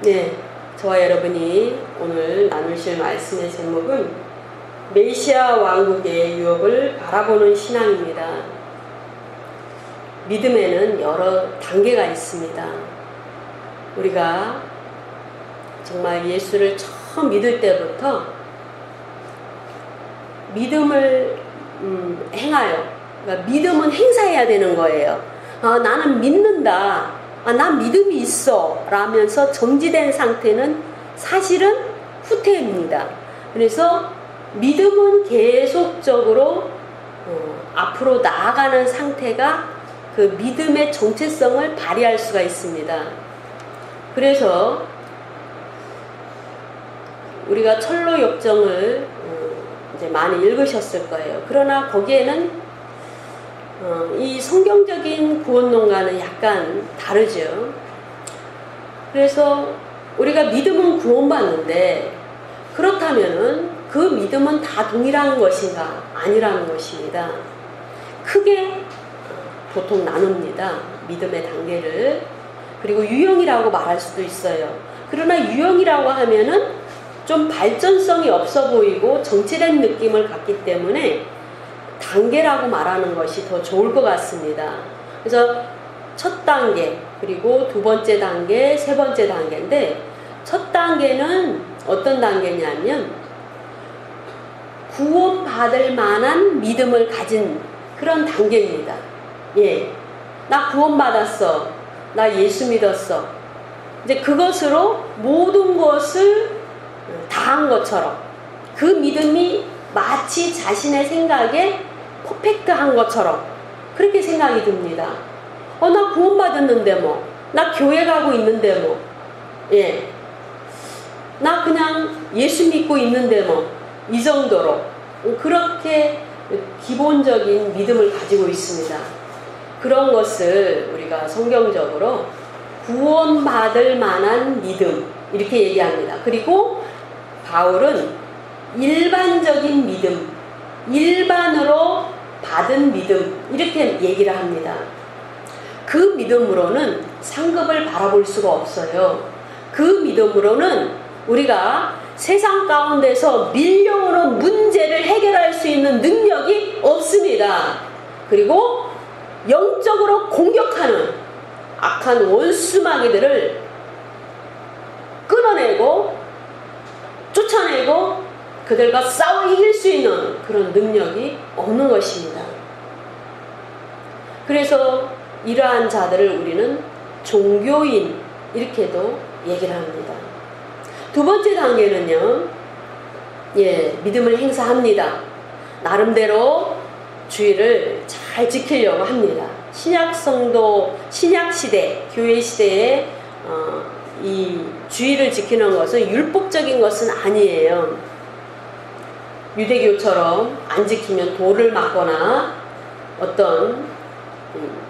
네, 저와 여러분이 오늘 나누실 말씀의 제목은 메시아 왕국의 유업을 바라보는 신앙입니다. 믿음에는 여러 단계가 있습니다. 우리가 정말 예수를 처음 믿을 때부터 믿음을 행하여, 그러니까 믿음은 행사해야 되는 거예요. 나는 믿는다. 난 믿음이 있어 라면서 정지된 상태는 사실은 후퇴입니다. 그래서 믿음은 계속적으로 앞으로 나아가는 상태가 그 믿음의 정체성을 발휘할 수가 있습니다. 그래서 우리가 철로 역정을 이제 많이 읽으셨을 거예요. 그러나 거기에는 이 성경적인 구원론과는 약간 다르죠. 그래서 우리가 믿음은 구원받는데 그렇다면은 그 믿음은 다 동일한 것인가? 아니라는 것입니다. 크게 보통 나눕니다. 믿음의 단계를. 그리고 유형이라고 말할 수도 있어요. 그러나 유형이라고 하면은 좀 발전성이 없어 보이고 정체된 느낌을 갖기 때문에 단계라고 말하는 것이 더 좋을 것 같습니다. 그래서 첫 단계, 그리고 두 번째 단계, 세 번째 단계인데, 첫 단계는 어떤 단계냐면 구원받을 만한 믿음을 가진 그런 단계입니다. 예, 나 구원받았어. 나 예수 믿었어. 이제 그것으로 모든 것을 다 한 것처럼 그 믿음이 마치 자신의 생각에 퍼펙트한 것처럼 그렇게 생각이 듭니다. 나 구원받았는데 뭐, 나 교회 가고 있는데 뭐, 예, 나 그냥 예수 믿고 있는데 뭐, 이 정도로 그렇게 기본적인 믿음을 가지고 있습니다. 그런 것을 우리가 성경적으로 구원받을 만한 믿음 이렇게 얘기합니다. 그리고 바울은 일반적인 믿음, 일반으로 받은 믿음 이렇게 얘기를 합니다. 그 믿음으로는 상급을 바라볼 수가 없어요. 그 믿음으로는 우리가 세상 가운데서 밀려오는 문제를 해결할 수 있는 능력이 없습니다. 그리고 영적으로 공격하는 악한 원수마귀들을 끊어내고 쫓아내고 그들과 싸워 이길 수 있는 그런 능력이 없는 것입니다. 그래서 이러한 자들을 우리는 종교인 이렇게도 얘기를 합니다. 두 번째 단계는요, 믿음을 행사합니다. 나름대로 주의를 잘 지키려고 합니다. 신약 성도, 신약 시대, 교회 시대에 이 주의를 지키는 것은 율법적인 것은 아니에요. 유대교처럼 안 지키면 돌을 맞거나 어떤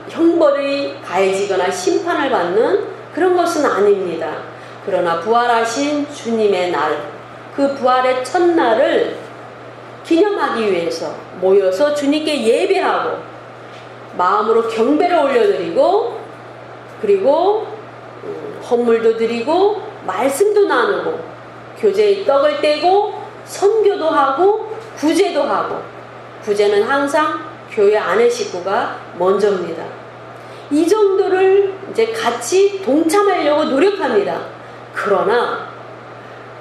형벌이 가해지거나 심판을 받는 그런 것은 아닙니다. 그러나 부활하신 주님의 날, 그 부활의 첫날을 기념하기 위해서 모여서 주님께 예배하고 마음으로 경배를 올려드리고 그리고 헌물도 드리고 말씀도 나누고 교제의 떡을 떼고 선교도 하고 구제도 하고, 구제는 항상 교회 안의 식구가 먼저입니다. 이 정도를 이제 같이 동참하려고 노력합니다. 그러나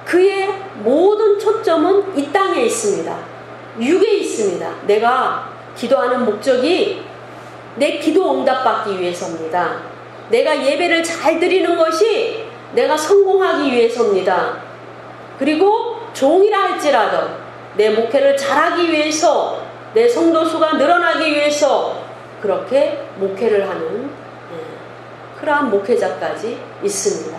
그의 모든 초점은 이 땅에 있습니다. 육에 있습니다. 내가 기도하는 목적이 내 기도 응답받기 위해서입니다. 내가 예배를 잘 드리는 것이 내가 성공하기 위해서입니다. 그리고 종이라 할지라도 내 목회를 잘하기 위해서, 내 성도수가 늘어나기 위해서 그렇게 목회를 하는 그러한 목회자까지 있습니다.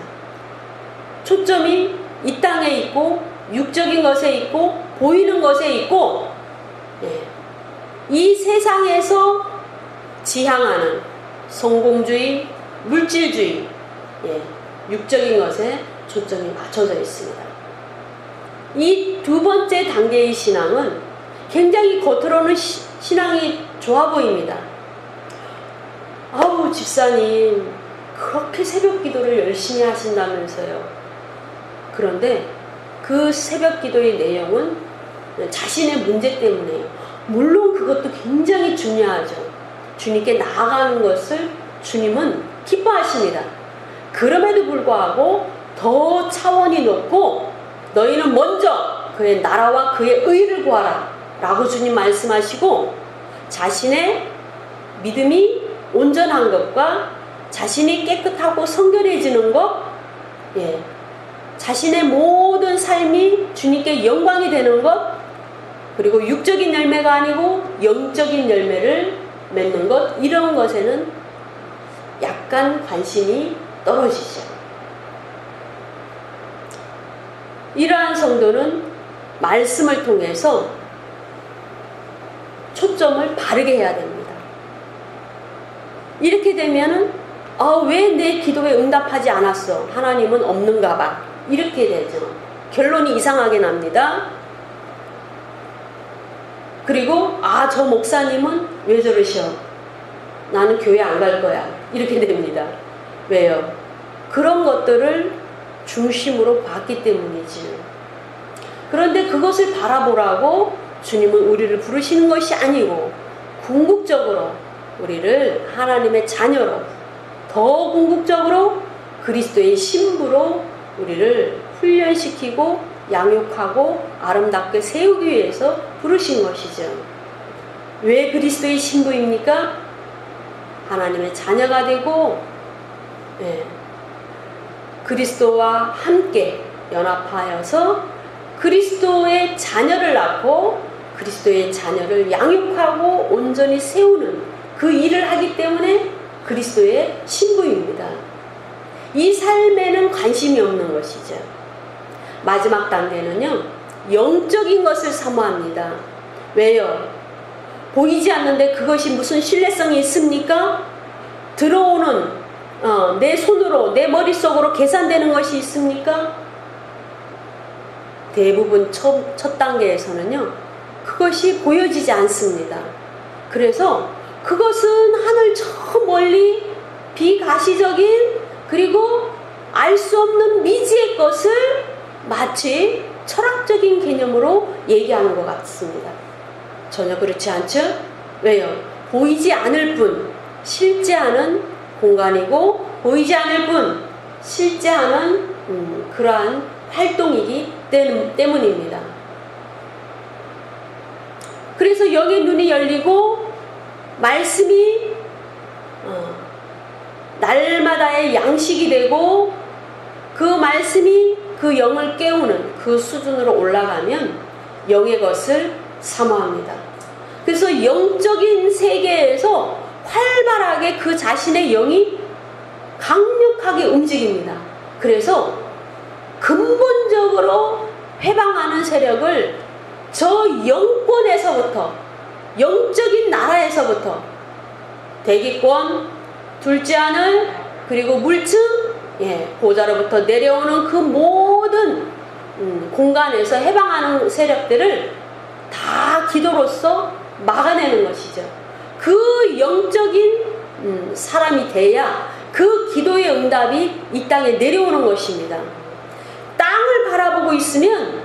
초점이 이 땅에 있고 육적인 것에 있고 보이는 것에 있고, 이 세상에서 지향하는 성공주의, 물질주의, 육적인 것에 초점이 맞춰져 있습니다. 이 두 번째 단계의 신앙은 굉장히 겉으로는 신앙이 좋아 보입니다. 아우 집사님, 그렇게 새벽 기도를 열심히 하신다면서요. 그런데 그 새벽 기도의 내용은 자신의 문제 때문에요. 물론 그것도 굉장히 중요하죠. 주님께 나아가는 것을 주님은 기뻐하십니다. 그럼에도 불구하고 더 차원이 높고 너희는 먼저 그의 나라와 그의 의를 구하라 라고 주님 말씀하시고, 자신의 믿음이 온전한 것과 자신이 깨끗하고 성결해지는 것, 자신의 모든 삶이 주님께 영광이 되는 것, 그리고 육적인 열매가 아니고 영적인 열매를 맺는 것, 이런 것에는 약간 관심이 떨어지죠. 이러한 성도는 말씀을 통해서 초점을 바르게 해야 됩니다. 이렇게 되면은 왜 내 기도에 응답하지 않았어? 하나님은 없는가 봐. 이렇게 되죠. 결론이 이상하게 납니다. 그리고 저 목사님은 왜 저러셔? 나는 교회 안 갈 거야. 이렇게 됩니다. 왜요? 그런 것들을 중심으로 봤기 때문이지. 그런데 그것을 바라보라고 주님은 우리를 부르시는 것이 아니고, 궁극적으로 우리를 하나님의 자녀로, 더 궁극적으로 그리스도의 신부로 우리를 훈련시키고 양육하고 아름답게 세우기 위해서 부르신 것이죠. 왜 그리스도의 신부입니까? 하나님의 자녀가 되고 그리스도와 함께 연합하여서 그리스도의 자녀를 낳고 그리스도의 자녀를 양육하고 온전히 세우는 그 일을 하기 때문에 그리스도의 신부입니다. 이 삶에는 관심이 없는 것이죠. 마지막 단계는요, 영적인 것을 사모합니다. 왜요? 보이지 않는데 그것이 무슨 신뢰성이 있습니까? 들어오는 내 손으로, 내 머릿속으로 계산되는 것이 있습니까? 대부분 첫 단계에서는요, 그것이 보여지지 않습니다. 그래서 그것은 하늘 저 멀리 비가시적인, 그리고 알 수 없는 미지의 것을 마치 철학적인 개념으로 얘기하는 것 같습니다. 전혀 그렇지 않죠? 왜요? 보이지 않을 뿐 실제하는 공간이고, 보이지 않을 뿐 실제하는 그러한 활동이기 때문입니다. 그래서 영의 눈이 열리고 말씀이 날마다의 양식이 되고, 그 말씀이 그 영을 깨우는 그 수준으로 올라가면 영의 것을 사모합니다. 그래서 영적인 세계에서 활발하게 그 자신의 영이 강력하게 움직입니다. 그래서 근본적으로 회방하는 세력을 저 영권에서부터, 영적인 나라에서부터, 대기권, 둘째 하늘, 그리고 물층, 보좌로부터 내려오는 그 모든 공간에서 해방하는 세력들을 다 기도로서 막아내는 것이죠. 그 영적인 사람이 돼야 그 기도의 응답이 이 땅에 내려오는 것입니다. 땅을 바라보고 있으면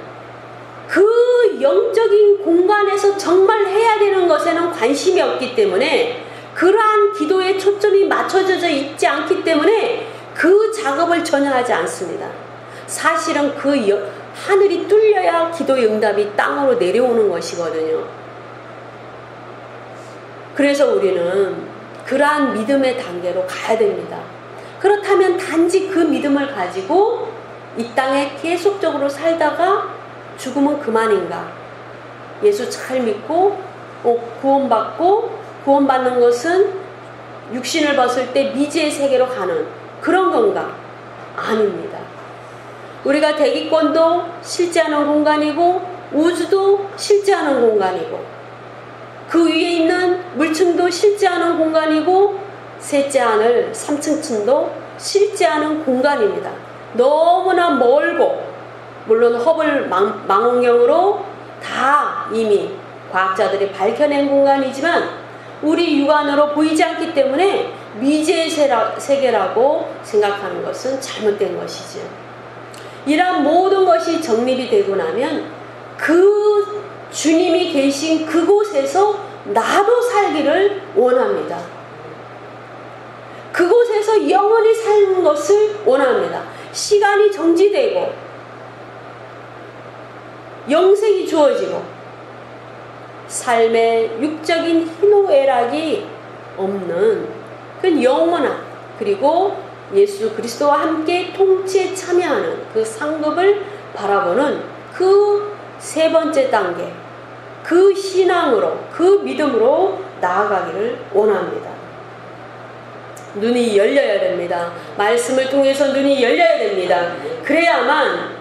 그 영적인 공간에서 정말 해야 되는 것에는 관심이 없기 때문에, 그러한 기도에 초점이 맞춰져 있지 않기 때문에 그 작업을 전혀 하지 않습니다. 사실은 그 하늘이 뚫려야 기도의 응답이 땅으로 내려오는 것이거든요. 그래서 우리는 그러한 믿음의 단계로 가야 됩니다. 그렇다면 단지 그 믿음을 가지고 이 땅에 계속적으로 살다가 죽으면 그만인가? 예수 잘 믿고 구원받는 것은 육신을 벗을 때 미지의 세계로 가는 그런 건가? 아닙니다. 우리가 대기권도 실제하는 공간이고, 우주도 실제하는 공간이고, 그 위에 있는 물층도 실제하는 공간이고, 셋째 하늘 3층층도 실제하는 공간입니다. 너무나 멀고, 물론 허블 망원경으로 다 이미 과학자들이 밝혀낸 공간이지만 우리 육안으로 보이지 않기 때문에 미지의 세계라고 생각하는 것은 잘못된 것이죠. 이러한 모든 것이 정립이 되고 나면 그 주님이 계신 그곳에서 나도 살기를 원합니다. 그곳에서 영원히 사는 것을 원합니다. 시간이 정지되고 영생이 주어지고 삶의 육적인 희노애락이 없는 그 영원한, 그리고 예수 그리스도와 함께 통치에 참여하는 그 상급을 바라보는 그 세 번째 단계, 그 신앙으로, 그 믿음으로 나아가기를 원합니다. 눈이 열려야 됩니다. 말씀을 통해서 눈이 열려야 됩니다. 그래야만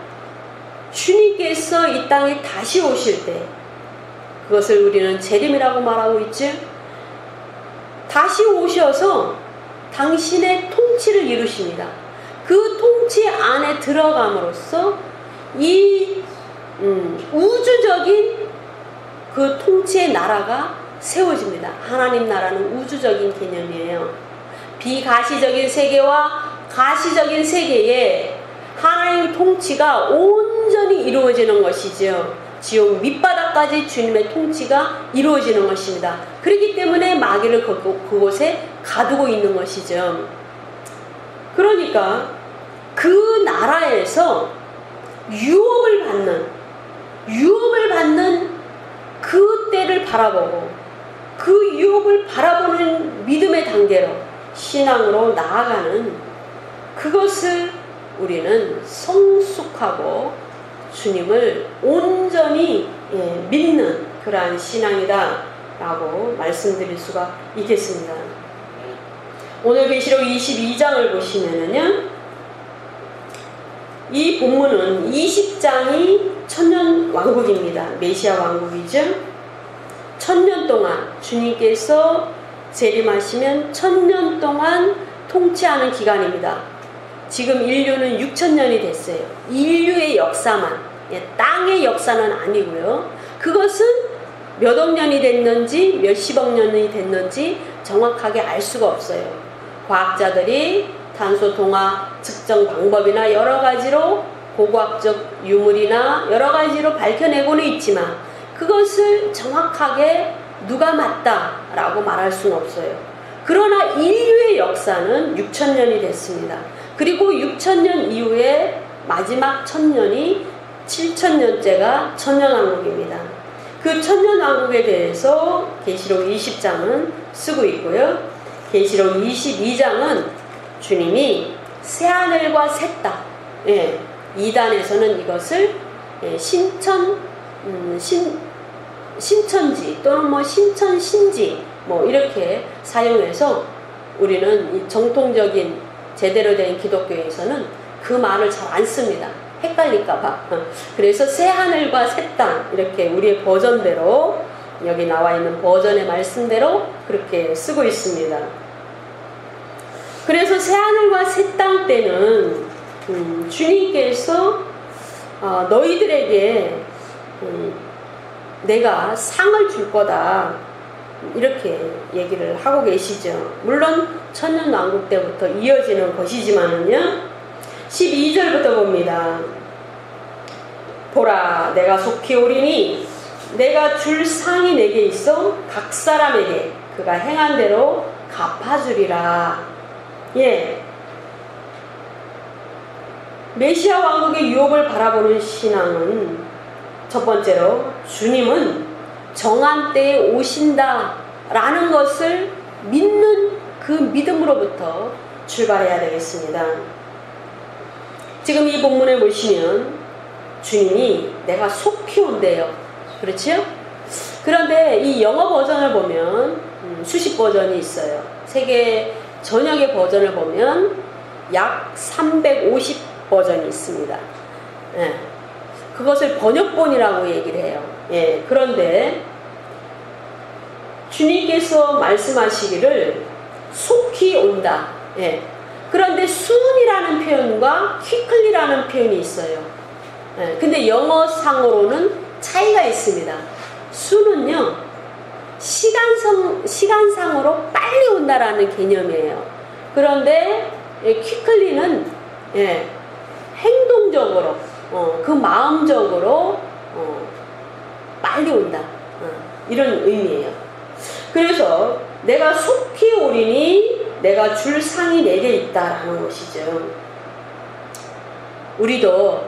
주님께서 이 땅에 다시 오실 때, 그것을 우리는 재림이라고 말하고 있지, 다시 오셔서 당신의 통치를 이루십니다. 그 통치 안에 들어감으로써 이 우주적인 그 통치의 나라가 세워집니다. 하나님 나라는 우주적인 개념이에요. 비가시적인 세계와 가시적인 세계에 하나님 통치가 온전히 이루어지는 것이지요. 지옥 밑바닥까지 주님의 통치가 이루어지는 것입니다. 그렇기 때문에 마귀를 그곳에 가두고 있는 것이죠. 그러니까 그 나라에서 유업을 받는 그 때를 바라보고 그 유업을 바라보는 믿음의 단계로 신앙으로 나아가는 그것을 우리는 성숙하고 주님을 온전히 믿는 그러한 신앙이다 라고 말씀드릴 수가 있겠습니다. 오늘 계시록 22장을 보시면은요, 이 본문은 20장이 천년 왕국입니다. 메시아 왕국이죠. 천년 동안 주님께서 재림하시면 천년 동안 통치하는 기간입니다. 지금 인류는 6,000년이 됐어요. 인류의 역사만, 땅의 역사는 아니고요. 그것은 몇 억 년이 됐는지 몇십억 년이 됐는지 정확하게 알 수가 없어요. 과학자들이 탄소 동화 측정 방법이나 여러 가지로 고고학적 유물이나 여러 가지로 밝혀내고는 있지만 그것을 정확하게 누가 맞다라고 말할 수는 없어요. 그러나 인류의 역사는 6,000년이 됐습니다. 그리고 6,000년 이후에 마지막 1,000년이 7,000년째가 천년왕국입니다. 그 천년왕국에 대해서 계시록 20장은 쓰고 있고요. 계시록 22장은 주님이 새하늘과 새 땅, 2단에서는 이것을 신천지 또는 신천신지 이렇게 사용해서 우리는 이 정통적인 제대로 된 기독교에서는 그 말을 잘 안 씁니다. 헷갈릴까봐. 그래서 새하늘과 새 땅, 이렇게 우리의 버전대로, 여기 나와 있는 버전의 말씀대로 그렇게 쓰고 있습니다. 그래서 새하늘과 새 땅 때는 주님께서 너희들에게 내가 상을 줄 거다, 이렇게 얘기를 하고 계시죠. 물론 천년왕국 때부터 이어지는 것이지만은요, 12절부터 봅니다. 보라, 내가 속히 오리니 내가 줄 상이 내게 있어 각 사람에게 그가 행한 대로 갚아주리라. 메시아 왕국의 유업을 바라보는 신앙은 첫 번째로 주님은 정한 때에 오신다 라는 것을 믿는 그 믿음으로부터 출발해야 되겠습니다. 지금 이 본문에 보시면 주님이 내가 속히 온대요. 그렇죠? 그런데 이 영어 버전을 보면 수십 버전이 있어요. 세계 전역의 버전을 보면 약 350 버전이 있습니다. 그것을 번역본이라고 얘기를 해요. 그런데 주님께서 말씀하시기를 속히 온다. 그런데 soon이라는 표현과 quickly라는 표현이 있어요. 근데 영어상으로는 차이가 있습니다. soon은요, 시간상으로 빨리 온다라는 개념이에요. 그런데 quickly는 행동적으로, 그 마음적으로 빨리 온다. 이런 의미예요. 그래서 내가 속히 오리니 내가 줄 상이 내게 있다라는 것이죠. 우리도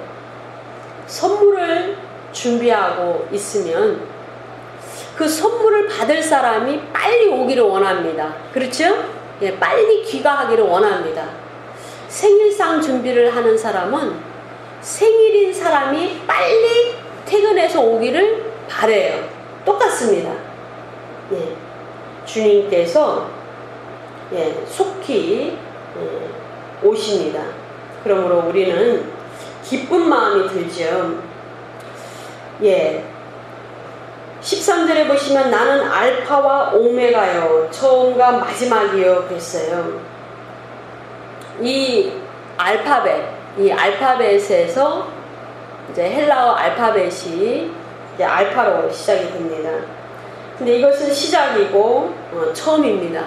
선물을 준비하고 있으면 그 선물을 받을 사람이 빨리 오기를 원합니다. 그렇죠? 빨리 귀가하기를 원합니다. 생일상 준비를 하는 사람은 생일인 사람이 빨리 퇴근해서 오기를 바래요. 똑같습니다. 주님께서 속히 오십니다. 그러므로 우리는 기쁜 마음이 들죠. 13절에 보시면 나는 알파와 오메가요, 처음과 마지막이요 그랬어요. 이 알파벳에서 이제 헬라어 알파벳이 이제 알파로 시작이 됩니다. 근데 이것은 시작이고 처음입니다.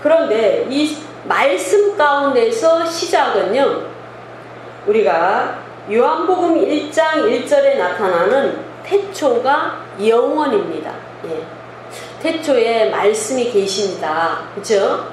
그런데 이 말씀 가운데서 시작은요, 우리가 요한복음 1장 1절에 나타나는 태초가 영원입니다. 태초에 말씀이 계십니다. 그죠?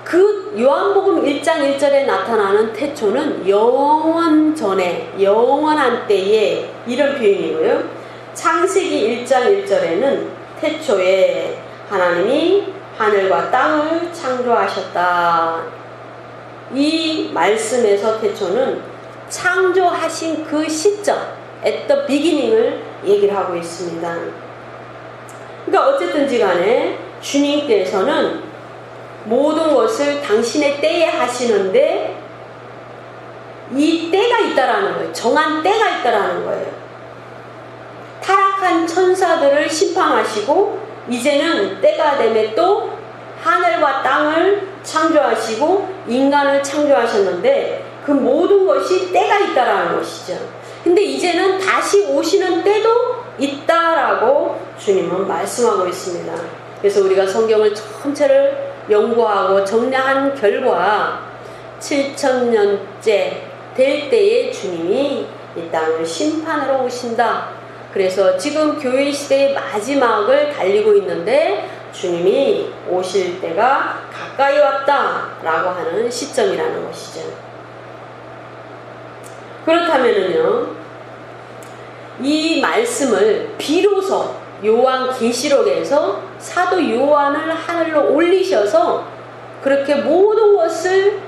그 요한복음 1장 1절에 나타나는 태초는 영원 전에, 영원한 때에, 이런 표현이고요. 창세기 1장 1절에는 태초에 하나님이 하늘과 땅을 창조하셨다. 이 말씀에서 태초는 창조하신 그 시점, at the beginning을 얘기를 하고 있습니다. 그러니까 어쨌든지 간에 주님께서는 모든 것을 당신의 때에 하시는데 이 때가 있다라는 거예요. 정한 때가 있다라는 거예요. 타락한 천사들을 심판하시고 이제는 때가 되면 또 하늘과 땅을 창조하시고 인간을 창조하셨는데 그 모든 것이 때가 있다라는 것이죠. 근데 이제는 다시 오시는 때도 있다라고 주님은 말씀하고 있습니다. 그래서 우리가 성경을 전체를 연구하고 정리한 결과 7000년째 될 때에 주님이 이 땅을 심판하러 오신다. 그래서 지금 교회 시대의 마지막을 달리고 있는데 주님이 오실 때가 가까이 왔다라고 하는 시점이라는 것이죠. 그렇다면은요, 이 말씀을 비로소 요한계시록에서 사도 요한을 하늘로 올리셔서 그렇게 모든 것을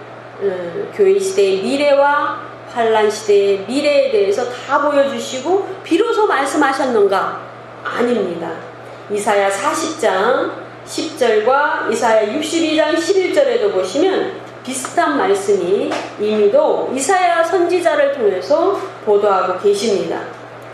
교회 시대의 미래와 환란 시대의 미래에 대해서 다 보여주시고 비로소 말씀하셨는가? 아닙니다. 이사야 40장 10절과 이사야 62장 11절에도 보시면 비슷한 말씀이 이미도 이사야 선지자를 통해서 보도하고 계십니다.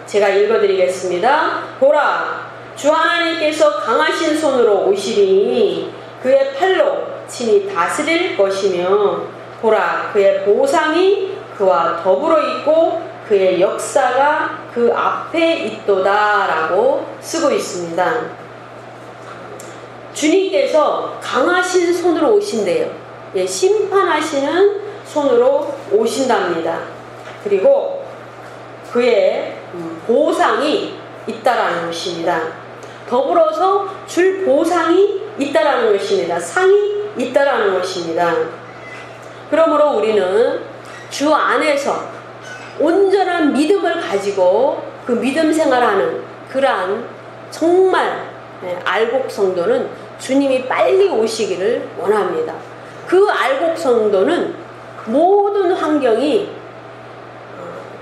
제가 읽어드리겠습니다. 보라, 주 하나님께서 강하신 손으로 오시리니 그의 팔로 친히 다스릴 것이며 보라, 그의 보상이 그와 더불어 있고 그의 역사가 그 앞에 있도다 라고 쓰고 있습니다. 주님께서 강하신 손으로 오신대요. 심판하시는 손으로 오신답니다. 그리고 그의 보상이 있다라는 것입니다. 더불어서 줄 보상이 있다라는 것입니다. 상이 있다라는 것입니다. 그러므로 우리는 주 안에서 온전한 믿음을 가지고 그 믿음 생활하는 그러한 정말 알곡 성도는 주님이 빨리 오시기를 원합니다. 그 알곡 성도는 모든 환경이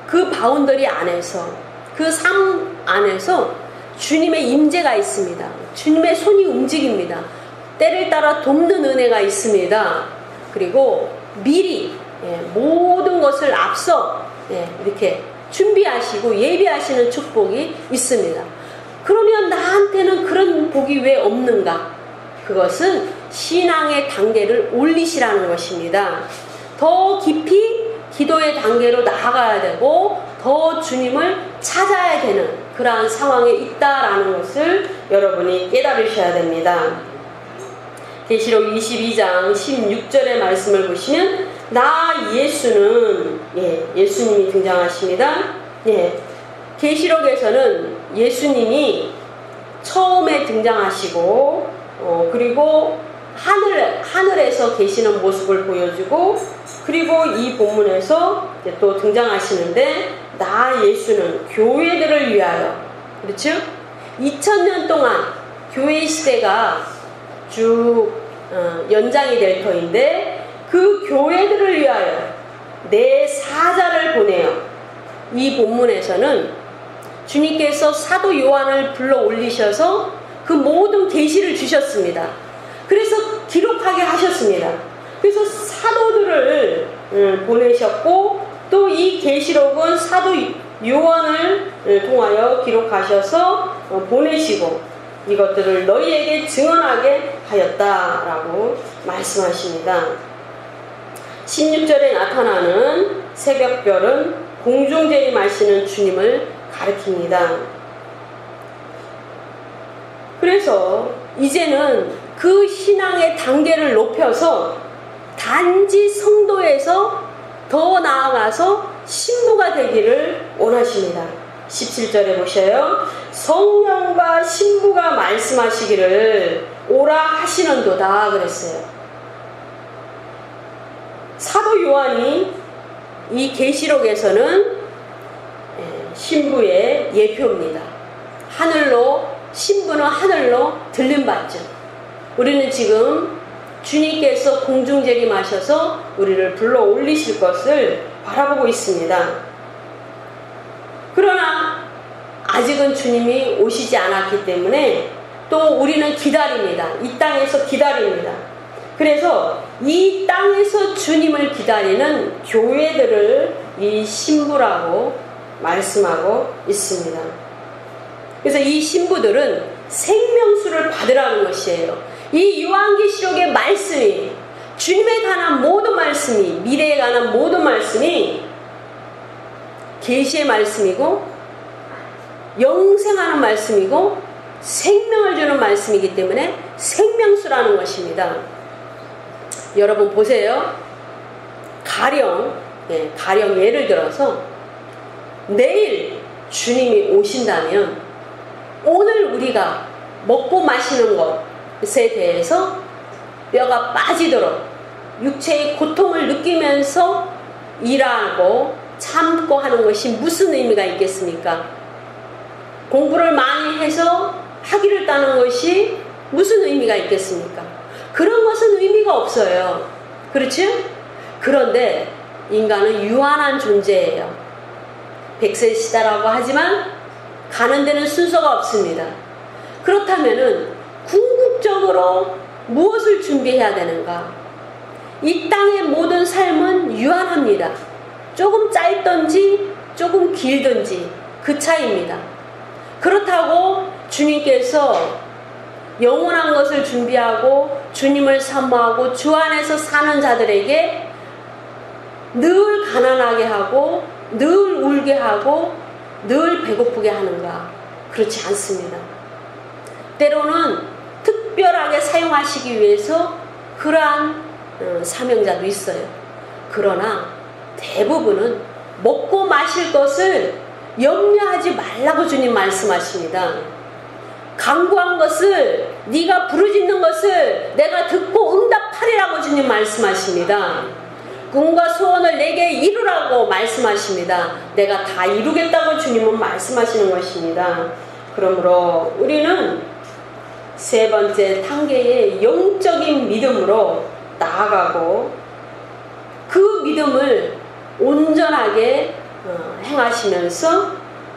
그 바운더리 안에서, 그 삶 안에서 주님의 임재가 있습니다. 주님의 손이 움직입니다. 때를 따라 돕는 은혜가 있습니다. 그리고 미리 모든 것을 앞서 이렇게 준비하시고 예비하시는 축복이 있습니다. 그러면 나한테는 그런 복이 왜 없는가? 그것은 신앙의 단계를 올리시라는 것입니다. 더 깊이 기도의 단계로 나아가야 되고 더 주님을 찾아야 되는 그러한 상황에 있다라는 것을 여러분이 깨달으셔야 됩니다. 계시록 22장 16절의 말씀을 보시면 나 예수는 예수님이 등장하십니다. 계시록에서는 예수님이 처음에 등장하시고 그리고 하늘에서 계시는 모습을 보여주고 그리고 이 본문에서 또 등장하시는데 나 예수는 교회들을 위하여 그렇죠? 2000년 동안 교회 시대가 쭉 연장이 될 터인데 그 교회들을 위하여 내 사자를 보내어 이 본문에서는 주님께서 사도 요한을 불러 올리셔서 그 모든 계시를 주셨습니다. 그래서 기록하게 하셨습니다. 그래서 사도들을 보내셨고 또 이 계시록은 사도 요한을 통하여 기록하셔서 보내시고 이것들을 너희에게 증언하게 하였다라고 말씀하십니다. 16절에 나타나는 새벽별은 공중제의 마시는 주님을 가리킵니다. 그래서 이제는 그 신앙의 단계를 높여서 단지 성도에서 더 나아가서 신부가 되기를 원하십니다. 17절에 보셔요. 성령과 신부가 말씀하시기를 오라 하시는도다 그랬어요. 사도 요한이 이 계시록에서는 신부의 예표입니다. 하늘로 신부는 하늘로 들림받죠. 우리는 지금 주님께서 공중재림하셔서 우리를 불러 올리실 것을 바라보고 있습니다. 그러나 아직은 주님이 오시지 않았기 때문에 또 우리는 기다립니다. 이 땅에서 기다립니다. 그래서 이 땅에서 주님을 기다리는 교회들을 이 신부라고 말씀하고 있습니다. 그래서 이 신부들은 생명수를 받으라는 것이에요. 이 요한계시록의 말씀이 주님에 관한 모든 말씀이 미래에 관한 모든 말씀이 계시의 말씀이고 영생하는 말씀이고 생명을 주는 말씀이기 때문에 생명수라는 것입니다. 여러분 보세요. 가령 예를 들어서 내일 주님이 오신다면 오늘 우리가 먹고 마시는 것에 대해서 뼈가 빠지도록 육체의 고통을 느끼면서 일하고 참고 하는 것이 무슨 의미가 있겠습니까? 공부를 많이 해서 학위를 따는 것이 무슨 의미가 있겠습니까? 그런 것은 의미가 없어요. 그렇죠? 그런데 인간은 유한한 존재예요. 100세 시다라고 하지만 가는 데는 순서가 없습니다. 그렇다면은 궁극적으로 무엇을 준비해야 되는가? 이 땅의 모든 삶은 유한합니다. 조금 짧든지 조금 길든지 그 차이입니다. 그렇다고 주님께서 영원한 것을 준비하고 주님을 사모하고 주 안에서 사는 자들에게 늘 가난하게 하고 늘 울게 하고 늘 배고프게 하는가? 그렇지 않습니다. 때로는 특별하게 사용하시기 위해서 그러한 사명자도 있어요. 그러나 대부분은 먹고 마실 것을 염려하지 말라고 주님 말씀하십니다. 간구한 것을 네가 부르짖는 것을 내가 듣고 응답하리라고 주님 말씀하십니다. 꿈과 소원을 내게 이루라고 말씀하십니다. 내가 다 이루겠다고 주님은 말씀하시는 것입니다. 그러므로 우리는 세 번째 단계의 영적인 믿음으로 나아가고 그 믿음을 온전하게 행하시면서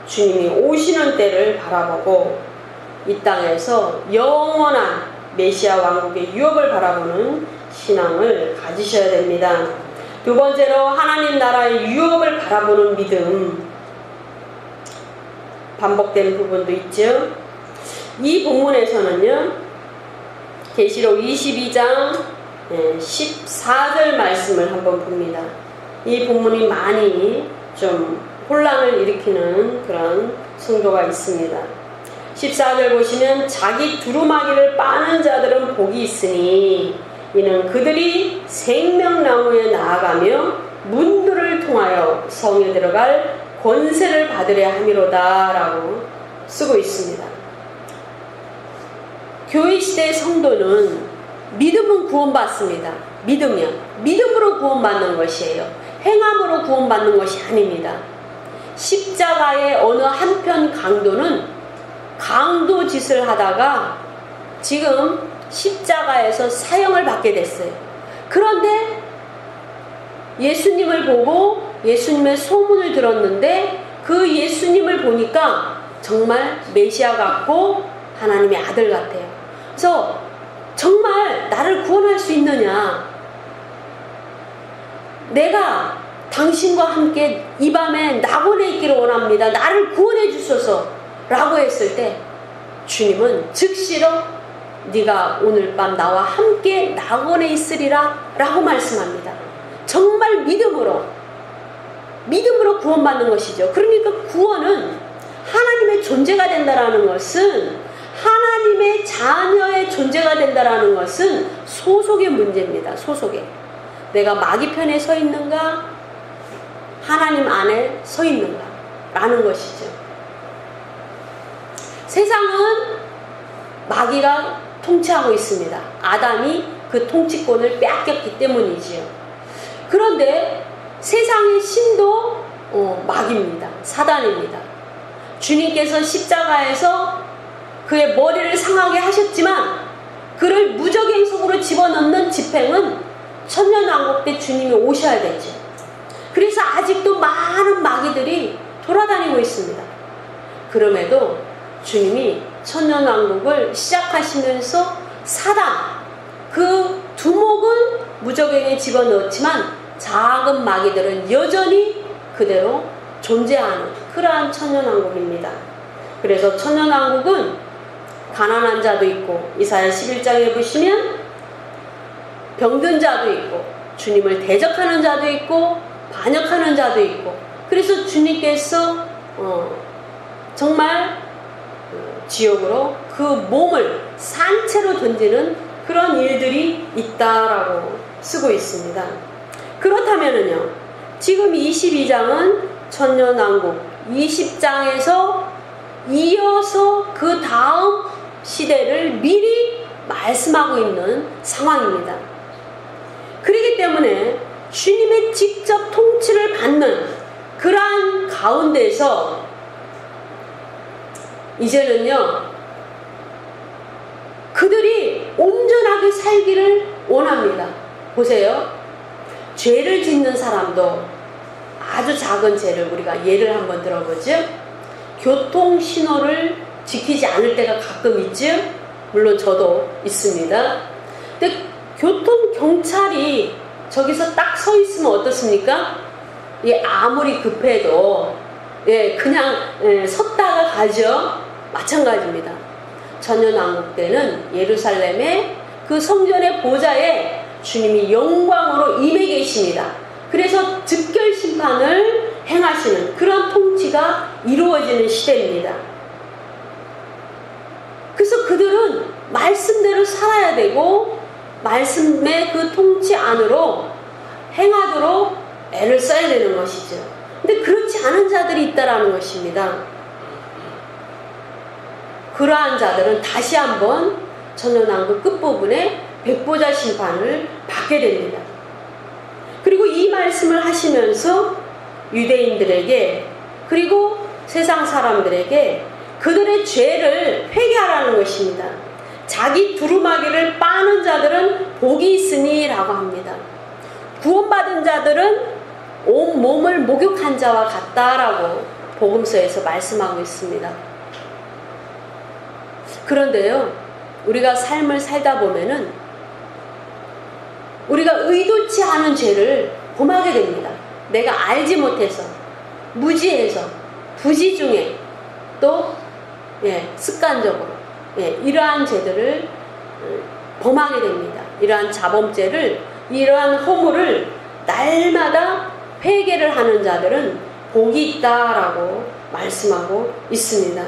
주님이 오시는 때를 바라보고 이 땅에서 영원한 메시아 왕국의 유업을 바라보는 신앙을 가지셔야 됩니다. 두 번째로 하나님 나라의 유업을 바라보는 믿음. 반복되는 부분도 있죠. 이 본문에서는요, 계시록 22장 14절 말씀을 한번 봅니다. 이 본문이 많이 좀 혼란을 일으키는 그런 성도가 있습니다. 14절 보시면 자기 두루마기를 빠는 자들은 복이 있으니 이는 그들이 생명나무에 나아가며 문들을 통하여 성에 들어갈 권세를 받으려 함이로다 라고 쓰고 있습니다. 교회 시대의 성도는 믿음은 구원받습니다. 믿음으로 구원받는 것이에요. 행함으로 구원받는 것이 아닙니다. 십자가의 어느 한편 강도는 강도 짓을 하다가 지금 십자가에서 사형을 받게 됐어요. 그런데 예수님을 보고 예수님의 소문을 들었는데 그 예수님을 보니까 정말 메시아 같고 하나님의 아들 같아요. 그래서 정말 나를 구원할 수 있느냐? 내가 당신과 함께 이 밤에 낙원에 있기를 원합니다. 나를 구원해 주소서 라고 했을 때 주님은 즉시로 네가 오늘 밤 나와 함께 낙원에 있으리라 라고 말씀합니다. 정말 믿음으로 구원받는 것이죠. 그러니까 구원은 하나님의 존재가 된다라는 것은, 하나님의 자녀의 존재가 된다라는 것은 소속의 문제입니다. 소속의. 내가 마귀 편에 서 있는가, 하나님 안에 서 있는가 라는 것이죠. 세상은 마귀가 통치하고 있습니다. 아담이 그 통치권을 빼앗겼기 때문이지요. 그런데 세상의 신도 마귀입니다. 사단입니다. 주님께서 십자가에서 그의 머리를 상하게 하셨지만 그를 무적의 속으로 집어넣는 집행은 천년왕국 때 주님이 오셔야 되죠. 그래서 아직도 많은 마귀들이 돌아다니고 있습니다. 그럼에도 주님이 천년왕국을 시작하시면서 사단, 그 두목은 무적행에 집어넣었지만 작은 마귀들은 여전히 그대로 존재하는 그러한 천년왕국입니다. 그래서 천년왕국은 가난한 자도 있고, 이사야 11장에 보시면 병든 자도 있고, 주님을 대적하는 자도 있고, 반역하는 자도 있고, 그래서 주님께서 정말 지옥으로 그 몸을 산채로 던지는 그런 일들이 있다라고 쓰고 있습니다. 그렇다면은요, 지금 22장은 천년왕국, 20장에서 이어서 그 다음 시대를 미리 말씀하고 있는 상황입니다. 그렇기 때문에 주님의 직접 통치를 받는 그러한 가운데서 이제는요, 그들이 온전하게 살기를 원합니다. 보세요. 죄를 짓는 사람도 아주 작은 죄를 우리가 예를 한번 들어보죠. 교통신호를 지키지 않을 때가 가끔 있죠. 물론 저도 있습니다. 근데 교통경찰이 저기서 딱 서 있으면 어떻습니까? 아무리 급해도 그냥 섰다가 가죠. 마찬가지입니다. 천년왕국 때는 예루살렘의 그 성전의 보좌에 주님이 영광으로 임해 계십니다. 그래서 즉결 심판을 행하시는 그런 통치가 이루어지는 시대입니다. 그래서 그들은 말씀대로 살아야 되고 말씀의 그 통치 안으로 행하도록 애를 써야 되는 것이죠. 근데 그렇지 않은 자들이 있다라는 것입니다. 그러한 자들은 다시 한번 천년왕국 끝부분에 백보자 심판을 받게 됩니다. 그리고 이 말씀을 하시면서 유대인들에게 그리고 세상 사람들에게 그들의 죄를 회개하라는 것입니다. 자기 두루마기를 빠는 자들은 복이 있으니 라고 합니다. 구원받은 자들은 온 몸을 목욕한 자와 같다라고 복음서에서 말씀하고 있습니다. 그런데요, 우리가 삶을 살다 보면은 우리가 의도치 않은 죄를 범하게 됩니다. 내가 알지 못해서, 무지해서, 부지 중에 또 습관적으로 이러한 죄들을 범하게 됩니다. 이러한 자범죄를, 이러한 허물을 날마다 회개를 하는 자들은 복이 있다라고 말씀하고 있습니다.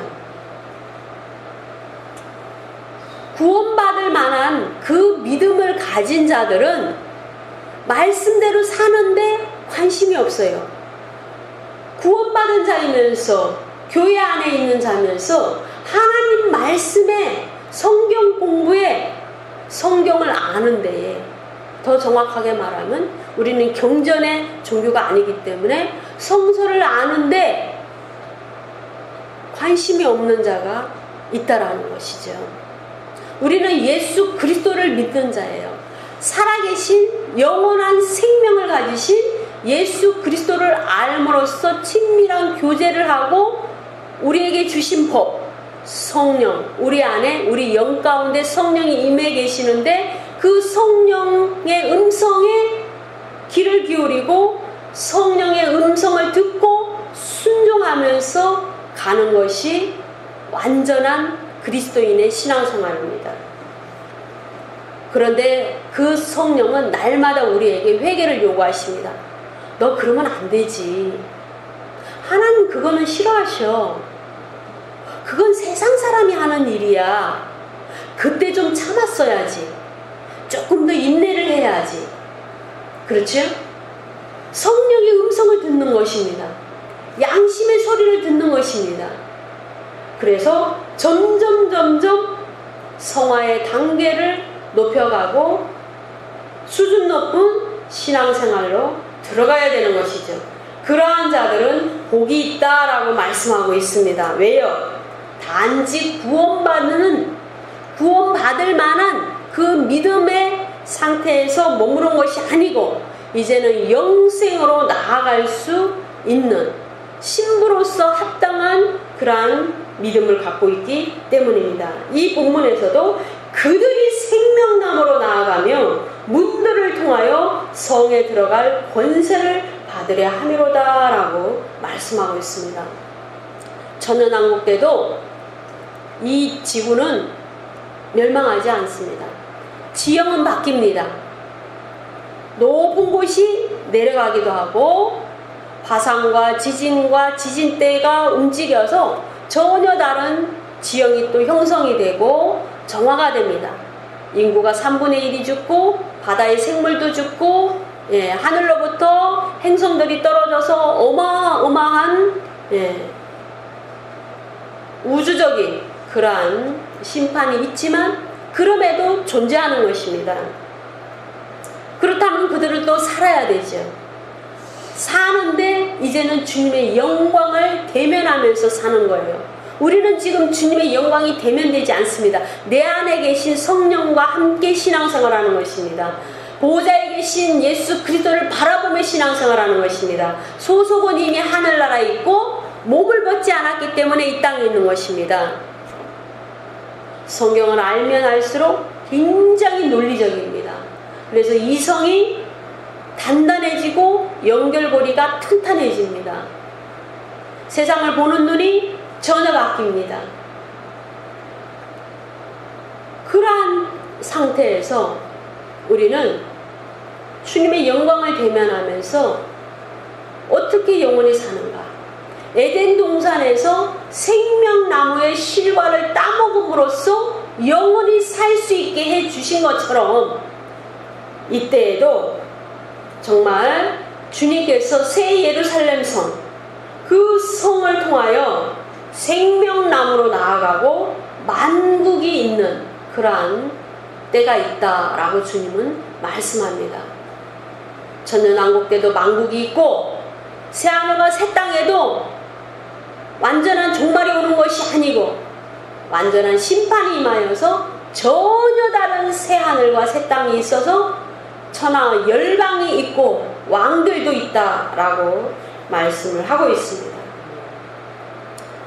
구원받을 만한 그 믿음을 가진 자들은 말씀대로 사는데 관심이 없어요. 구원받은 자이면서 교회 안에 있는 자면서 하나님 말씀에 성경 공부에 성경을 아는데, 더 정확하게 말하면 우리는 경전의 종교가 아니기 때문에 성서를 아는데 관심이 없는 자가 있다라는 것이죠. 우리는 예수 그리스도를 믿는 자예요. 살아계신 영원한 생명을 가지신 예수 그리스도를 알므로써 친밀한 교제를 하고 우리에게 주신 법, 성령, 우리 안에 우리 영 가운데 성령이 임해 계시는데 그 성령의 음성에 귀를 기울이고 성령의 음성을 듣고 순종하면서 가는 것이 완전한 그리스도인의 신앙생활입니다. 그런데 그 성령은 날마다 우리에게 회개를 요구하십니다. 너 그러면 안 되지. 하나님 그거는 싫어하셔. 그건 세상 사람이 하는 일이야. 그때 좀 참았어야지. 조금 더 인내를 해야지. 그렇죠? 성령의 음성을 듣는 것입니다. 양심의 소리를 듣는 것입니다. 그래서 점점 성화의 단계를 높여가고 수준 높은 신앙생활로 들어가야 되는 것이죠. 그러한 자들은 복이 있다라고 말씀하고 있습니다. 왜요? 단지 구원받을 만한 그 믿음의 상태에서 머무른 것이 아니고 이제는 영생으로 나아갈 수 있는 신부로서 합당한 그러한 믿음을 갖고 있기 때문입니다. 이 본문에서도 그들이 생명나무로 나아가며 문들을 통하여 성에 들어갈 권세를 받으려 함이로다 라고 말씀하고 있습니다. 천연왕국 때도 이 지구는 멸망하지 않습니다. 지형은 바뀝니다. 높은 곳이 내려가기도 하고 화산과 지진과 지진대가 움직여서 전혀 다른 지형이 또 형성이 되고 정화가 됩니다. 인구가 3분의 1이 죽고 바다의 생물도 죽고 하늘로부터 행성들이 떨어져서 어마어마한 우주적인 그러한 심판이 있지만 그럼에도 존재하는 것입니다. 그렇다면 그들은 또 살아야 되죠. 사는데 이제는 주님의 영광을 대면하면서 사는 거예요. 우리는 지금 주님의 영광이 대면되지 않습니다. 내 안에 계신 성령과 함께 신앙생활하는 것입니다. 보좌에 계신 예수 그리스도를 바라보며 신앙생활하는 것입니다. 소속은 이미 하늘나라에 있고 몸을 벗지 않았기 때문에 이 땅에 있는 것입니다. 성경을 알면 알수록 굉장히 논리적입니다. 그래서 이성이 단단해지고 연결고리가 튼튼해집니다. 세상을 보는 눈이 전혀 바뀝니다. 그러한 상태에서 우리는 주님의 영광을 대면하면서 어떻게 영원히 사는가? 에덴 동산에서 생명나무의 실과를 따먹음으로써 영원히 살 수 있게 해주신 것처럼 이때에도 정말 주님께서 새 예루살렘 성, 그 성을 통하여 생명나무로 나아가고 만국이 있는 그러한 때가 있다라고 주님은 말씀합니다. 천년왕국 때도 만국이 있고 새하늘과 새 땅에도 완전한 종말이 오는 것이 아니고 완전한 심판이 임하여서 전혀 다른 새하늘과 새 땅이 있어서 천하 열방이 있고 왕들도 있다라고 말씀을 하고 있습니다.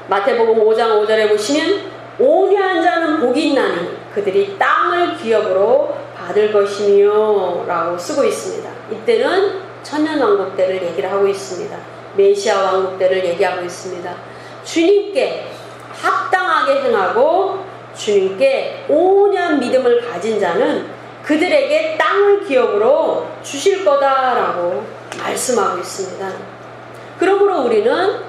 마태복음 5장 5절에 보시면 온유한 자는 복이 있나니 그들이 땅을 기업으로 받을 것이며 라고 쓰고 있습니다. 이때는 천년왕국 때를 얘기를 하고 있습니다. 메시아 왕국 때를 얘기하고 있습니다. 주님께 합당하게 행하고 주님께 온유한 믿음을 가진 자는 그들에게 땅을 기업으로 주실 거다라고 말씀하고 있습니다. 그러므로 우리는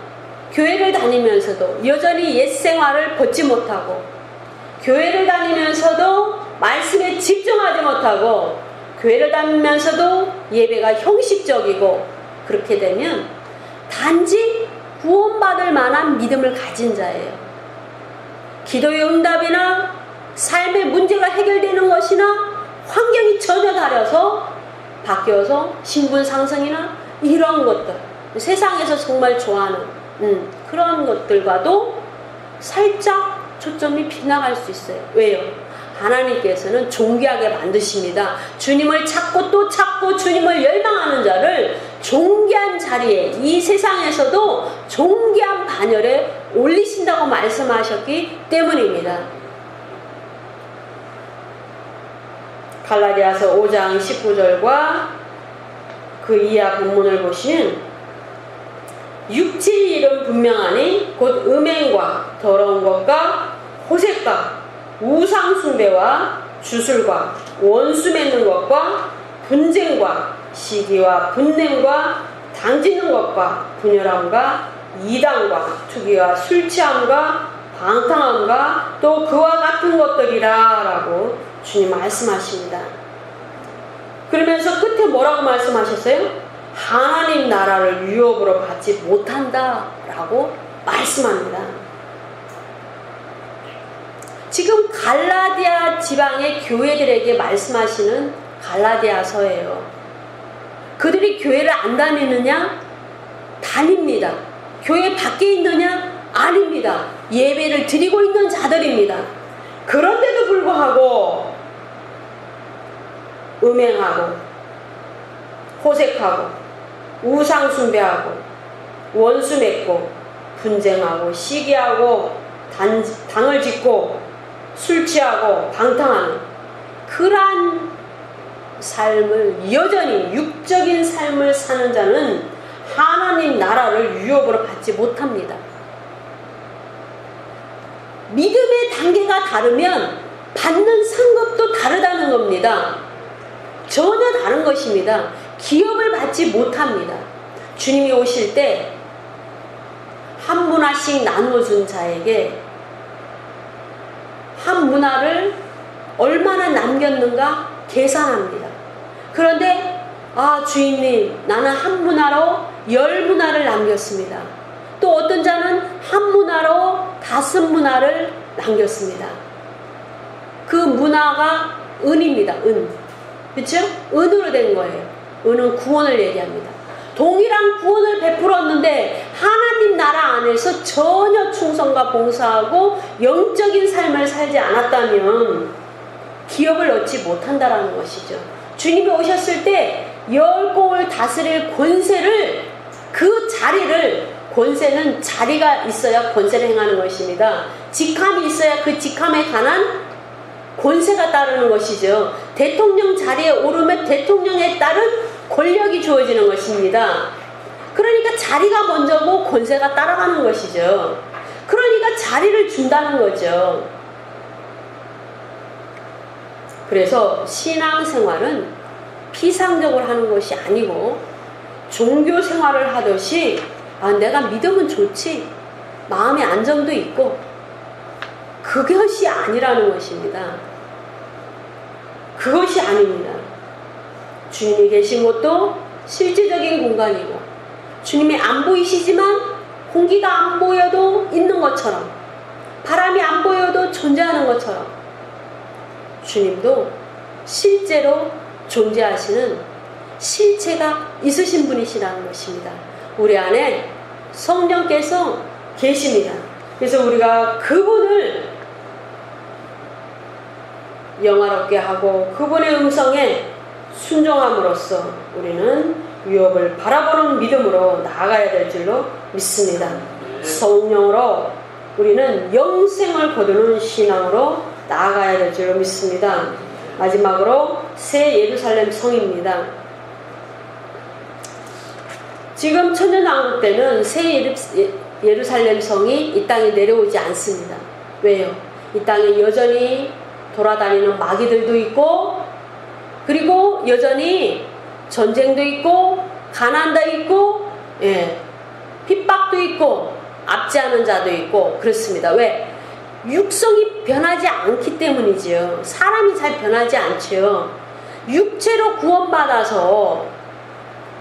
교회를 다니면서도 여전히 옛 생활을 벗지 못하고, 교회를 다니면서도 말씀에 집중하지 못하고, 교회를 다니면서도 예배가 형식적이고, 그렇게 되면 단지 구원받을 만한 믿음을 가진 자예요. 기도의 응답이나 삶의 문제가 해결되는 것이나 환경이 전혀 다르서 바뀌어서 신분 상승이나 이런 것들, 세상에서 정말 좋아하는 그런 것들과도 살짝 초점이 빗나갈 수 있어요. 왜요? 하나님께서는 존귀하게 만드십니다. 주님을 찾고 또 찾고 주님을 열망하는 자를 존귀한 자리에, 이 세상에서도 존귀한 반열에 올리신다고 말씀하셨기 때문입니다. 갈라디아서 5장 19절과 그 이하 본문을 보시면, 육체의 일은 분명하니 곧 음행과 더러운 것과 호색과 우상 숭배와 주술과 원수 맺는 것과 분쟁과 시기와 분냄과 당지는 것과 분열함과 이단과 투기와 술 취함과 방탕함과 또 그와 같은 것들이라 라고 주님 말씀하십니다. 그러면서 끝에 뭐라고 말씀하셨어요? 하나님 나라를 유업으로 받지 못한다 라고 말씀합니다. 지금 갈라디아 지방의 교회들에게 말씀하시는 갈라디아서예요. 그들이 교회를 안 다니느냐? 다닙니다. 교회 밖에 있느냐? 아닙니다. 예배를 드리고 있는 자들입니다. 그런데도 불구하고 음행하고 호색하고 우상 숭배하고 원수 맺고 분쟁하고 시기하고 당을 짓고 술 취하고 방탕하는 그러한 삶을, 여전히 육적인 삶을 사는 자는 하나님 나라를 유업으로 받지 못합니다. 믿음의 단계가 다르면 받는 상급도 다르다는 겁니다. 전혀 다른 것입니다. 기업을 받지 못합니다. 주님이 오실 때 한 문화씩 나눠준 자에게 한 문화를 얼마나 남겼는가 계산합니다. 그런데 주인님, 나는 한 문화로 10문화를 남겼습니다. 또 어떤 자는 한 문화로 5문화를 남겼습니다. 그 문화가 은입니다. 은. 그렇죠? 은으로 된 거예요. 은은 구원을 얘기합니다. 동일한 구원을 베풀었는데 하나님 나라 안에서 전혀 충성과 봉사하고 영적인 삶을 살지 않았다면 기업을 얻지 못한다라는 것이죠. 주님이 오셨을 때 10공을 다스릴 권세를, 그 자리를, 권세는 자리가 있어야 권세를 행하는 것입니다. 직함이 있어야 그 직함에 관한 권세가 따르는 것이죠. 대통령 자리에 오르면 대통령에 따른 권력이 주어지는 것입니다. 그러니까 자리가 먼저고 권세가 따라가는 것이죠. 그러니까 자리를 준다는 거죠. 그래서 신앙생활은 피상적으로 하는 것이 아니고 종교 생활을 하듯이 내가 믿으면 좋지, 마음의 안정도 있고, 그것이 아니라는 것입니다. 그것이 아닙니다. 주님이 계신 곳도 실제적인 공간이고, 주님이 안 보이시지만 공기가 안 보여도 있는 것처럼, 바람이 안 보여도 존재하는 것처럼 주님도 실제로 존재하시는 실체가 있으신 분이시라는 것입니다. 우리 안에 성령께서 계십니다. 그래서 우리가 그분을 영화롭게 하고 그분의 음성에 순종함으로써 우리는 유업을 바라보는 믿음으로 나아가야 될 줄로 믿습니다. 성령으로 우리는 영생을 거두는 신앙으로 나아가야 될 줄로 믿습니다. 마지막으로 새 예루살렘 성입니다. 지금 천년왕국 때는 새 예루살렘 성이 이 땅에 내려오지 않습니다. 왜요? 이 땅에 여전히 돌아다니는 마귀들도 있고, 그리고 여전히 전쟁도 있고, 가난도 있고, 핍박도 있고 압제하는 자도 있고 그렇습니다. 왜? 육성이 변하지 않기 때문이지요. 사람이 잘 변하지 않죠. 육체로 구원받아서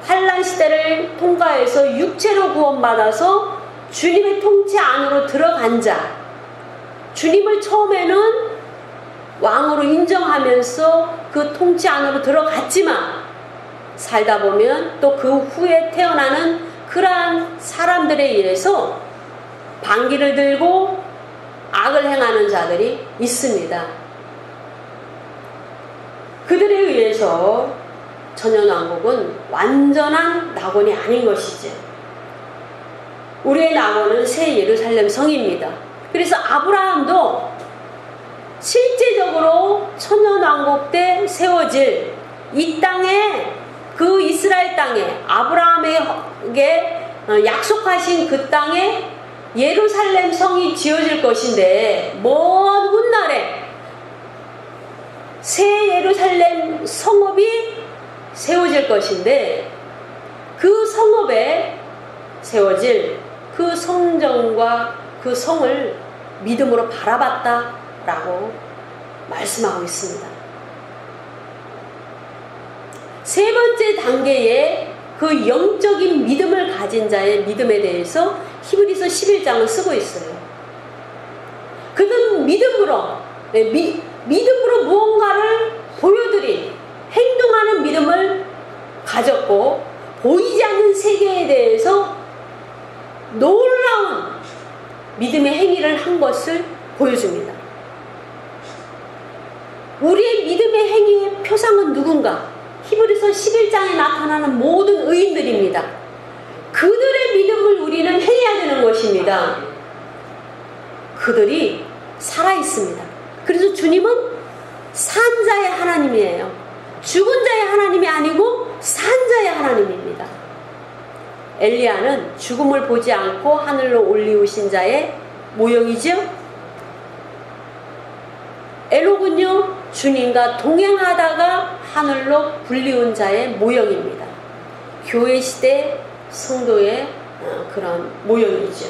환난 시대를 통과해서 육체로 구원받아서 주님의 통치 안으로 들어간 자, 주님을 처음에는 왕으로 인정하면서 그 통치 안으로 들어갔지만 살다 보면 또 그 후에 태어나는 그러한 사람들에 의해서 반기를 들고 악을 행하는 자들이 있습니다. 그들에 의해서 천연왕국은 완전한 낙원이 아닌 것이죠. 우리의 낙원은 새 예루살렘 성입니다. 그래서 아브라함도 실제적으로 천연왕국 때 세워질 이 땅에, 그 이스라엘 땅에 아브라함에게 약속하신 그 땅에 예루살렘 성이 지어질 것인데, 먼 훗날에 새 예루살렘 성읍이 세워질 것인데, 그 성읍에 세워질 그 성전과 그 성을 믿음으로 바라봤다라고 말씀하고 있습니다. 세 번째 단계의 그 영적인 믿음을 가진 자의 믿음에 대해서 히브리서 11장을 쓰고 있어요. 그는 믿음으로 무언가를 보여드린, 행동하는 믿음을 가졌고, 보이지 않는 세계에 대해서 놀라운 믿음의 행위를 한 것을 보여줍니다. 우리의 믿음의 행위의 표상은 누군가? 히브리서 11장에 나타나는 모든 의인들입니다. 그들의 믿음을 우리는 행해야 되는 것입니다. 그들이 살아있습니다. 그래서 주님은 산 자의 하나님이에요. 죽은 자의 하나님이 아니고 산 자의 하나님입니다. 엘리야는 죽음을 보지 않고 하늘로 올리우신 자의 모형이죠. 에녹은요, 주님과 동행하다가 하늘로 불리운 자의 모형입니다. 교회 시대 성도의 그런 모형이죠.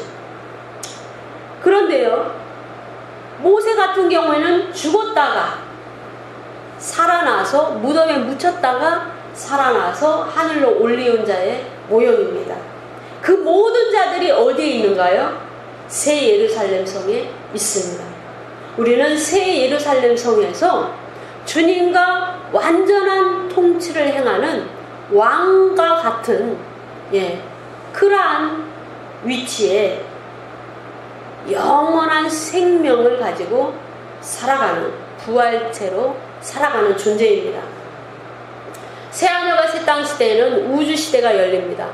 그런데요, 모세 같은 경우에는 죽었다가 살아나서 무덤에 묻혔다가 살아나서 하늘로 올리운 자의 모형입니다. 그 모든 자들이 어디에 있는가요? 새 예루살렘 성에 있습니다. 우리는 새 예루살렘 성에서 주님과 완전한 통치를 행하는 왕과 같은 그러한 위치에 영원한 생명을 가지고 살아가는, 부활체로 살아가는 존재입니다. 새하늘과 새 땅 시대에는 우주 시대가 열립니다.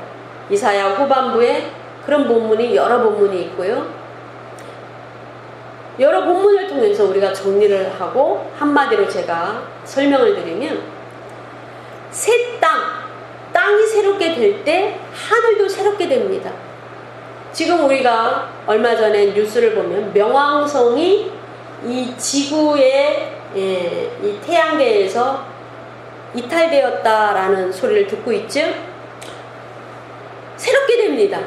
이사야 후반부에 그런 본문이, 여러 본문이 있고요. 여러 본문을 통해서 우리가 정리를 하고 한마디로 제가 설명을 드리면, 새 땅이 새롭게 될 때 하늘도 새롭게 됩니다. 지금 우리가 얼마 전에 뉴스를 보면 명왕성이 이 지구의 이 태양계에서 이탈되었다라는 소리를 듣고 있죠. 새롭게 됩니다.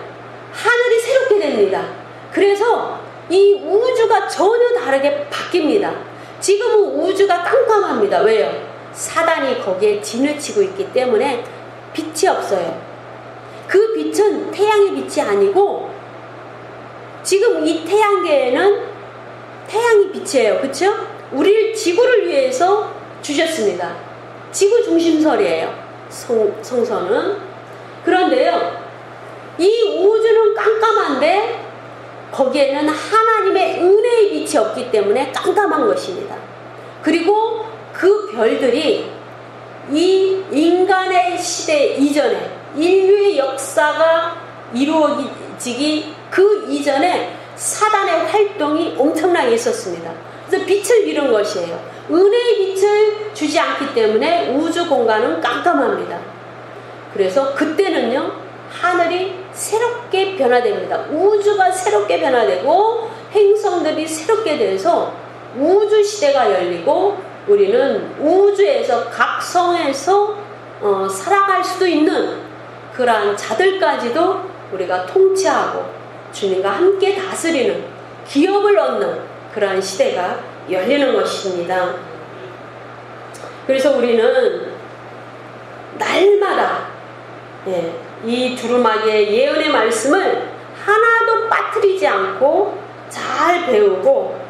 하늘이 새롭게 됩니다. 그래서 이 우주가 전혀 다르게 바뀝니다. 지금은 우주가 깜깜합니다. 왜요? 사단이 거기에 진을 치고 있기 때문에 빛이 없어요. 그 빛은 태양의 빛이 아니고, 지금 이 태양계에는 태양이 빛이에요. 그쵸? 우리를, 지구를 위해서 주셨습니다. 지구 중심설이에요. 성서는. 그런데요, 이 우주는 깜깜한데 거기에는 하나님의 은혜의 빛이 없기 때문에 깜깜한 것입니다. 그리고 그 별들이 이 인간의 시대 이전에, 인류의 역사가 이루어지기 그 이전에 사단의 활동이 엄청나게 있었습니다. 그래서 빛을 잃은 것이에요. 은혜의 빛을 주지 않기 때문에 우주 공간은 깜깜합니다. 그래서 그때는요, 하늘이 새롭게 변화됩니다. 우주가 새롭게 변화되고 행성들이 새롭게 돼서 우주 시대가 열리고, 우리는 우주에서, 각 성에서 살아갈 수도 있는 그러한 자들까지도 우리가 통치하고 주님과 함께 다스리는 기업을 얻는 그러한 시대가 열리는 것입니다. 그래서 우리는 날마다 이 두루마기의 예언의 말씀을 하나도 빠뜨리지 않고 잘 배우고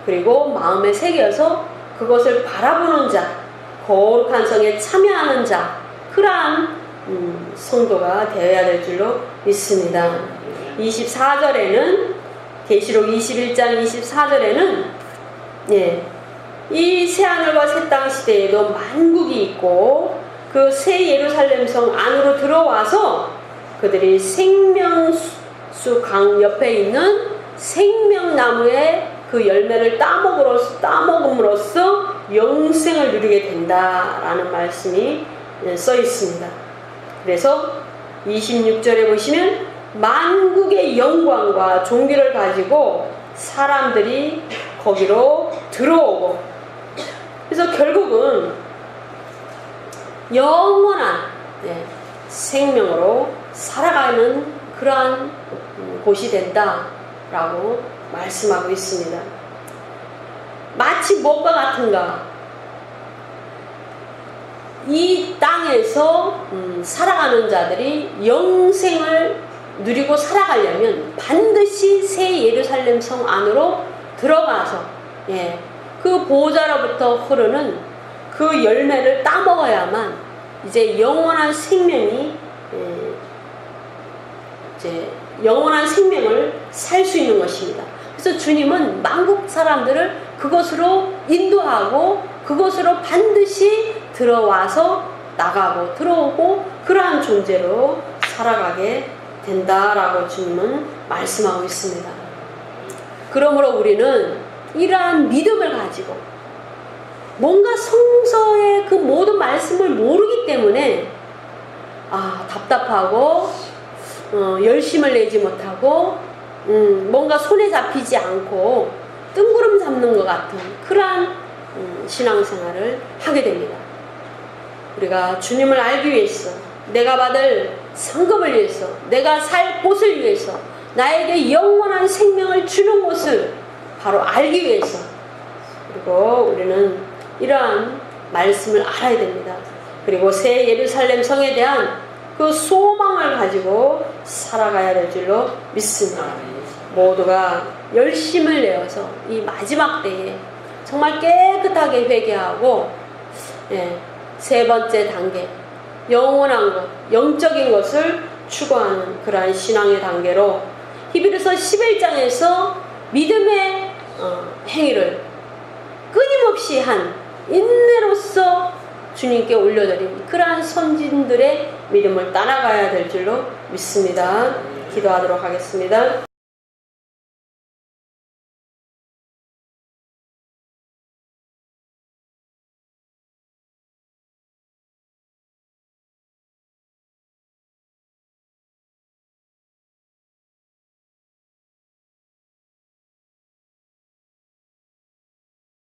그리고 마음에 새겨서 그것을 바라보는 자, 거룩한 성에 참여하는 자, 그러한 성도가 되어야 될 줄로 믿습니다. 24절에는 계시록 21장 24절에는 이 새하늘과 새 땅 시대에도 만국이 있고 그 새 예루살렘 성 안으로 들어와서 그들이 생명수 강 옆에 있는 생명나무의 그 열매를 따먹음으로써 영생을 누리게 된다라는 말씀이 써 있습니다. 그래서 26절에 보시면 만국의 영광과 존귀를 가지고 사람들이 거기로 들어오고, 그래서 결국은 영원한 생명으로 살아가는 그러한 곳이 된다라고 말씀하고 있습니다. 마치 무엇과 같은가? 이 땅에서 살아가는 자들이 영생을 누리고 살아가려면 반드시 새 예루살렘 성 안으로 들어가서 그 보호자로부터 흐르는 그 열매를 따먹어야만 이제 영원한 생명이 이제 영원한 생명을 살 수 있는 것입니다. 그래서 주님은 만국 사람들을 그것으로 인도하고 그것으로 반드시 들어와서 나가고 들어오고 그러한 존재로 살아가게 된다라고 주님은 말씀하고 있습니다. 그러므로 우리는 이러한 믿음을 가지고 뭔가 성서의 그 모든 말씀을 모르기 때문에 답답하고 열심을 내지 못하고 뭔가 손에 잡히지 않고 뜬구름 잡는 것 같은 그러한 신앙생활을 하게 됩니다. 우리가 주님을 알기 위해서, 내가 받을 상급을 위해서, 내가 살 곳을 위해서, 나에게 영원한 생명을 주는 곳을 바로 알기 위해서, 그리고 우리는 이러한 말씀을 알아야 됩니다. 그리고 새 예루살렘 성에 대한 그 소망을 가지고 살아가야 될 줄로 믿습니다. 모두가 열심을 내어서 이 마지막 때에 정말 깨끗하게 회개하고 세 번째 단계, 영원한 것, 영적인 것을 추구하는 그러한 신앙의 단계로 히브리서 11장에서 믿음의 행위를 끊임없이 한 인내로서 주님께 올려드린 그러한 선진들의 믿음을 따라가야 될 줄로 믿습니다. 기도하도록 하겠습니다.